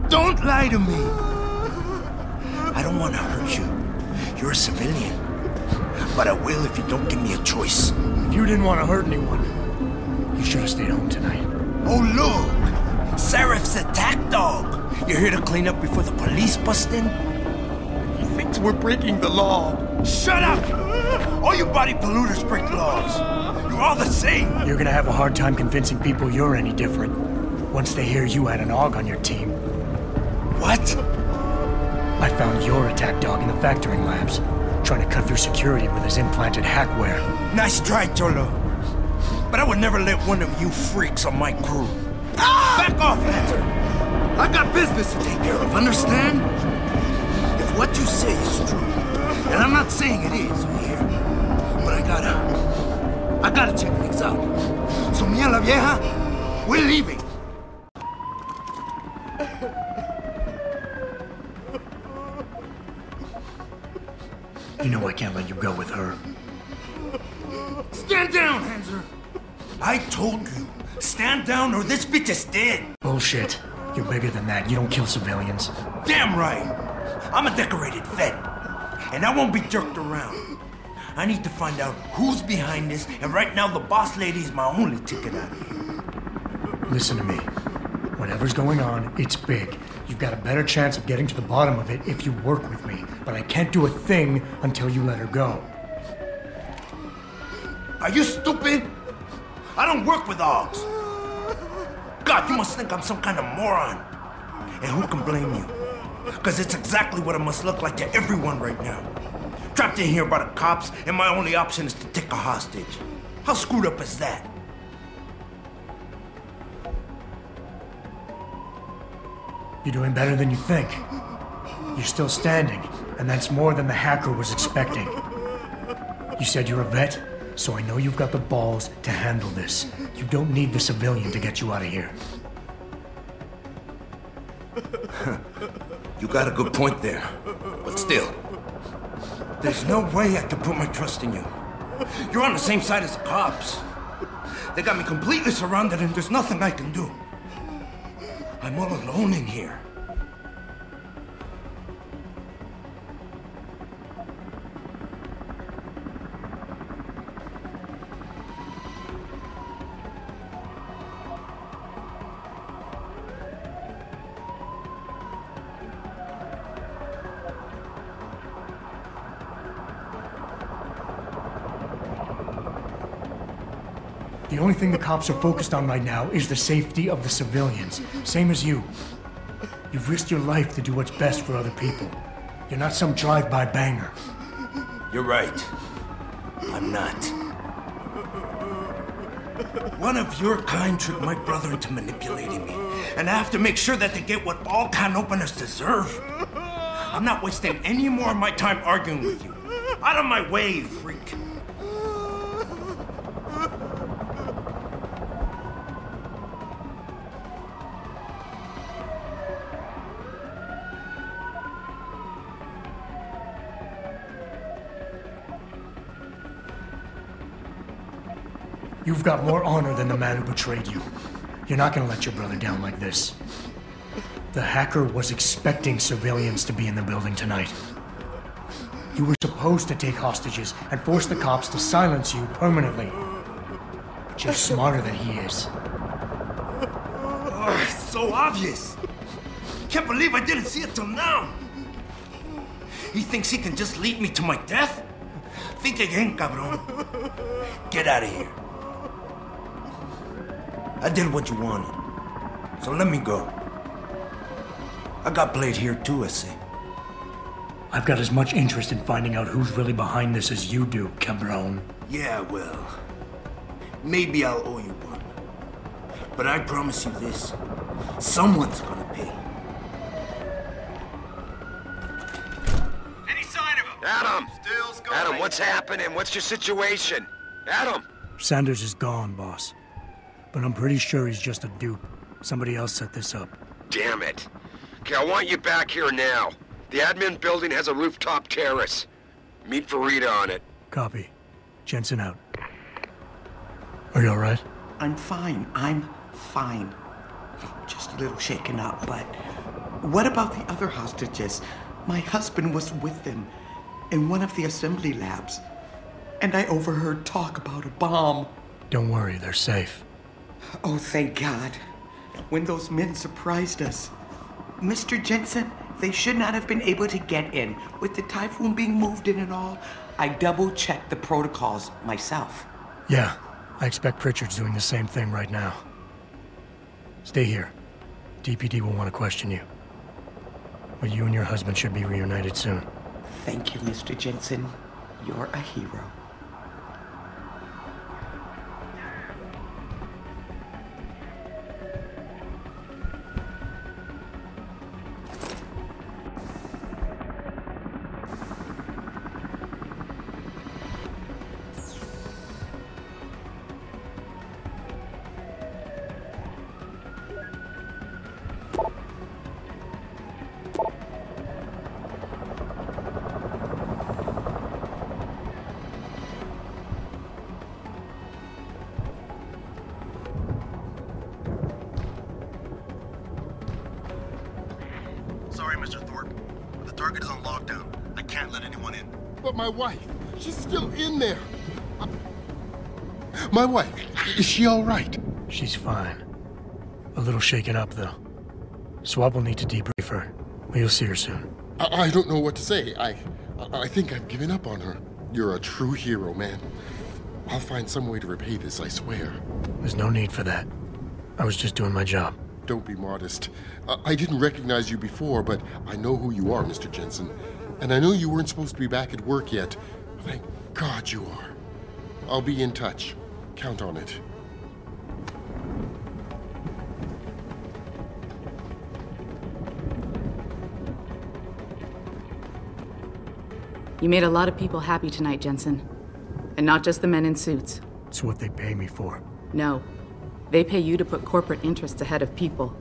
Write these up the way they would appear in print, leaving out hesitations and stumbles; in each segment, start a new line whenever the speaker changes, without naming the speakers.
Don't lie to me. I don't want to hurt you. You're a civilian. But I will if you don't give me a choice.
If you didn't want to hurt anyone, you should have stayed home tonight.
Oh, look! Serif's attack dog. You're here to clean up before the police bust in? He thinks we're breaking the law. Shut up! All you body polluters break laws. You're all the same.
You're gonna have a hard time convincing people you're any different once they hear you had an AUG on your team.
What?
I found your attack dog in the factoring labs, trying to cut through security with his implanted hackware.
Nice try, Cholo. But I would never let one of you freaks on my crew. Ah! Back off, Hunter! I got business to take care of, understand? If what you say is true, and I'm not saying it is here, but I gotta check things out. So me and la vieja, we're leaving.
You know I can't let you go with her.
Stand down, Hanser! I told you, stand down or this bitch is dead.
Bullshit. You're bigger than that. You don't kill civilians.
Damn right. I'm a decorated vet, and I won't be jerked around. I need to find out who's behind this, and right now the boss lady is my only ticket out of here.
Listen to me. Whatever's going on, it's big. You've got a better chance of getting to the bottom of it if you work with me, but I can't do a thing until you let her go.
Are you stupid? I don't work with AUGs. God, you must think I'm some kind of moron. And who can blame you? Because it's exactly what it must look like to everyone right now. Trapped in here by the cops, and my only option is to take a hostage. How screwed up is that?
You're doing better than you think. You're still standing, and that's more than the hacker was expecting. You said you're a vet, so I know you've got the balls to handle this. You don't need the civilian to get you out of here.
You got a good point there, but still, there's no way I can put my trust in you. You're on the same side as the cops. They got me completely surrounded and there's nothing I can do. I'm all alone in here.
The only thing the cops are focused on right now is the safety of the civilians. Same as you. You've risked your life to do what's best for other people. You're not some drive-by banger.
You're right. I'm not. One of your kind tricked my brother into manipulating me. And I have to make sure that they get what all can openers deserve. I'm not wasting any more of my time arguing with you. Out of my way, freak.
You've got more honor than the man who betrayed you. You're not gonna let your brother down like this. The hacker was expecting civilians to be in the building tonight. You were supposed to take hostages and force the cops to silence you permanently. But you're smarter than he is.
Oh, it's so obvious. Can't believe I didn't see it till now. He thinks he can just lead me to my death? Think again, cabron. Get out of here. I did what you wanted, so let me go. I got played here too, I see.
I've got as much interest in finding out who's really behind this as you do, cabron.
Yeah, well, maybe I'll owe you one. But I promise you this, someone's gonna pay.
Any sign of him?
Adam!
Still's going.
Adam, what's happening? What's your situation? Adam!
Sanders is gone, boss. But I'm pretty sure he's just a dupe. Somebody else set this up.
Damn it. Okay, I want you back here now. The admin building has a rooftop terrace. Meet for Rita on it.
Copy. Jensen out. Are you alright?
I'm fine. I'm fine. Just a little shaken up, but
What about the other hostages? My husband was with them in one of the assembly labs, and I overheard talk about a bomb.
Don't worry, they're safe.
Oh, thank God. When those men surprised us. Mr. Jensen, they should not have been able to get in. With the typhoon being moved in and all, I double-checked the protocols myself.
Yeah, I expect Pritchard's doing the same thing right now. Stay here. DPD will want to question you. But you and your husband should be reunited soon.
Thank you, Mr. Jensen. You're a hero.
Sorry, Mr. Thorpe. The target is on lockdown. I can't let anyone in.
But my wife, she's still in there. My wife, is she all right?
She's fine. A little shaken up, though. Swab will need to debrief her, but you'll see her soon.
I don't know what to say. I think I've given up on her. You're a true hero, man. I'll find some way to repay this, I swear.
There's no need for that. I was just doing my job.
Don't be modest. I didn't recognize you before, but I know who you are, Mr. Jensen. And I know you weren't supposed to be back at work yet. Thank God you are. I'll be in touch. Count on it.
You made a lot of people happy tonight, Jensen. And not just the men in suits.
It's what they pay me for.
No. They pay you to put corporate interests ahead of people.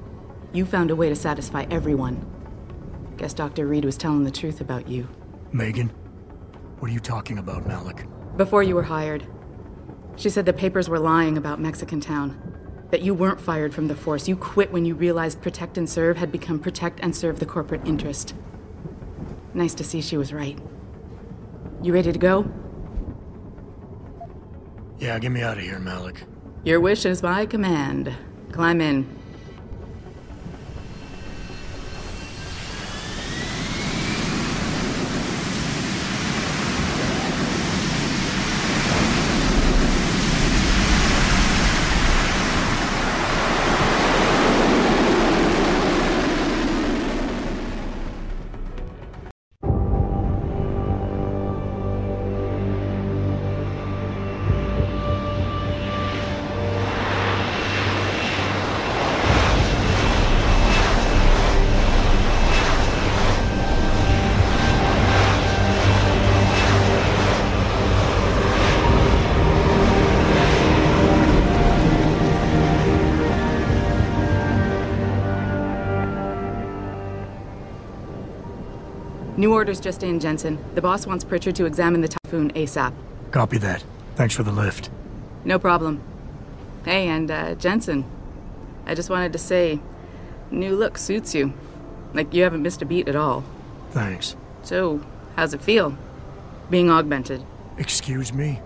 You found a way to satisfy everyone. Guess Dr. Reed was telling the truth about you.
Megan? What are you talking about, Malik?
Before you were hired, she said the papers were lying about Mexican Town. That you weren't fired from the force. You quit when you realized Protect and Serve had become Protect and Serve the corporate interest. Nice to see she was right. You ready to go?
Yeah, get me out of here, Malik.
Your wish is my command. Climb in. New orders just in, Jensen. The boss wants Pritchard to examine the typhoon ASAP.
Copy that. Thanks for the lift.
No problem. Hey, and Jensen, I just wanted to say, new look suits you. Like you haven't missed a beat at all.
Thanks.
So, how's it feel? Being augmented?
Excuse me?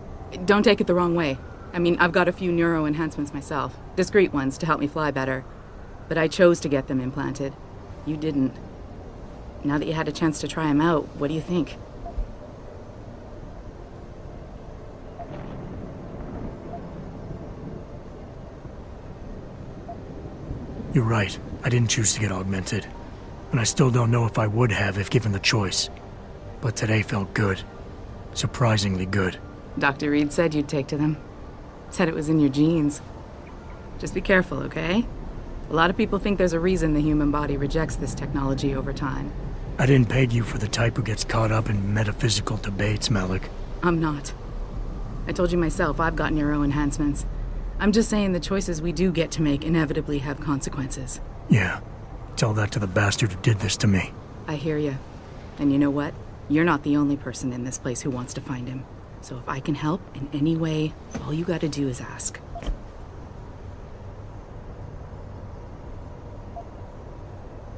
Don't take it the wrong way. I mean, I've got a few neuro enhancements myself. Discreet ones to help me fly better. But I chose to get them implanted. You didn't. Now that you had a chance to try them out, what do you think?
You're right. I didn't choose to get augmented. And I still don't know if I would have if given the choice. But today felt good. Surprisingly good.
Dr. Reed said you'd take to them. Said it was in your genes. Just be careful, okay? A lot of people think there's a reason the human body rejects this technology over time.
I didn't peg you for the type who gets caught up in metaphysical debates, Malik.
I'm not. I told you myself I've got neuro enhancements. I'm just saying the choices we do get to make inevitably have consequences.
Yeah. Tell that to the bastard who did this to me.
I hear you. And you know what? You're not the only person in this place who wants to find him. So if I can help in any way, all you gotta do is ask.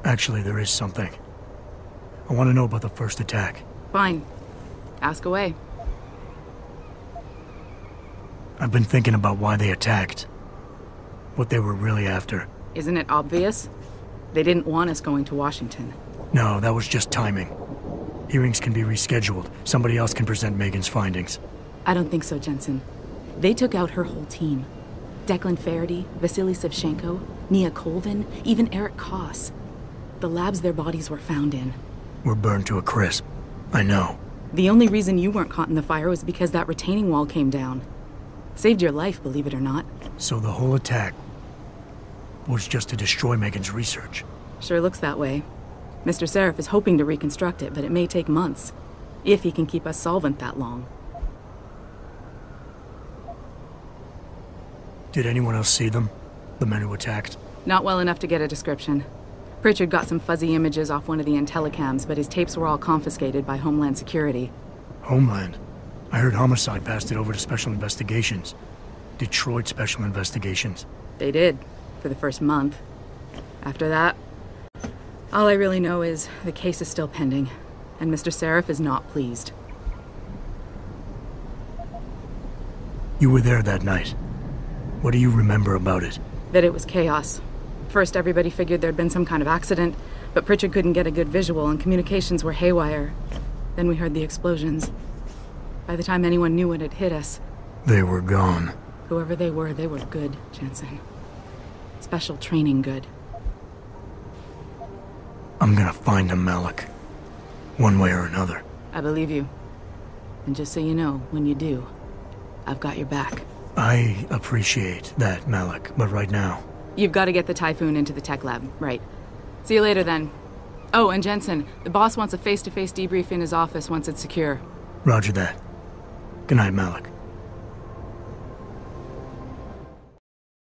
Actually, there is something. I want to know about the first attack.
Fine. Ask away.
I've been thinking about why they attacked. What they were really after.
Isn't it obvious? They didn't want us going to Washington.
No, that was just timing. Hearings can be rescheduled. Somebody else can present Megan's findings.
I don't think so, Jensen. They took out her whole team. Declan Faraday, Vasily Savchenko, Nia Colvin, even Eric Koss. The labs their bodies were found in.
We're burned to a crisp. I know.
The only reason you weren't caught in the fire was because that retaining wall came down. Saved your life, believe it or not.
So the whole attack was just to destroy Megan's research.
Sure looks that way. Mr. Seraph is hoping to reconstruct it, but it may take months. If he can keep us solvent that long.
Did anyone else see them? The men who attacked?
Not well enough to get a description. Pritchard got some fuzzy images off one of the Intellicams, but his tapes were all confiscated by Homeland Security.
Homeland? I heard Homicide passed it over to Special Investigations. Detroit Special Investigations.
They did, for the first month. After that, all I really know is the case is still pending, and Mr. Seraph is not pleased.
You were there that night. What do you remember about it?
That it was chaos. First, everybody figured there'd been some kind of accident, but Pritchard couldn't get a good visual and communications were haywire. Then we heard the explosions. By the time anyone knew what had hit us...
They were gone.
Whoever they were good, Jensen. Special training good.
I'm gonna find them, Malik. One way or another.
I believe you. And just so you know, when you do, I've got your back.
I appreciate that, Malik, but right now...
You've got to get the Typhoon into the tech lab, right. See you later, then. Oh, and Jensen, the boss wants a face-to-face debrief in his office once it's secure.
Roger that. Good night, Malik.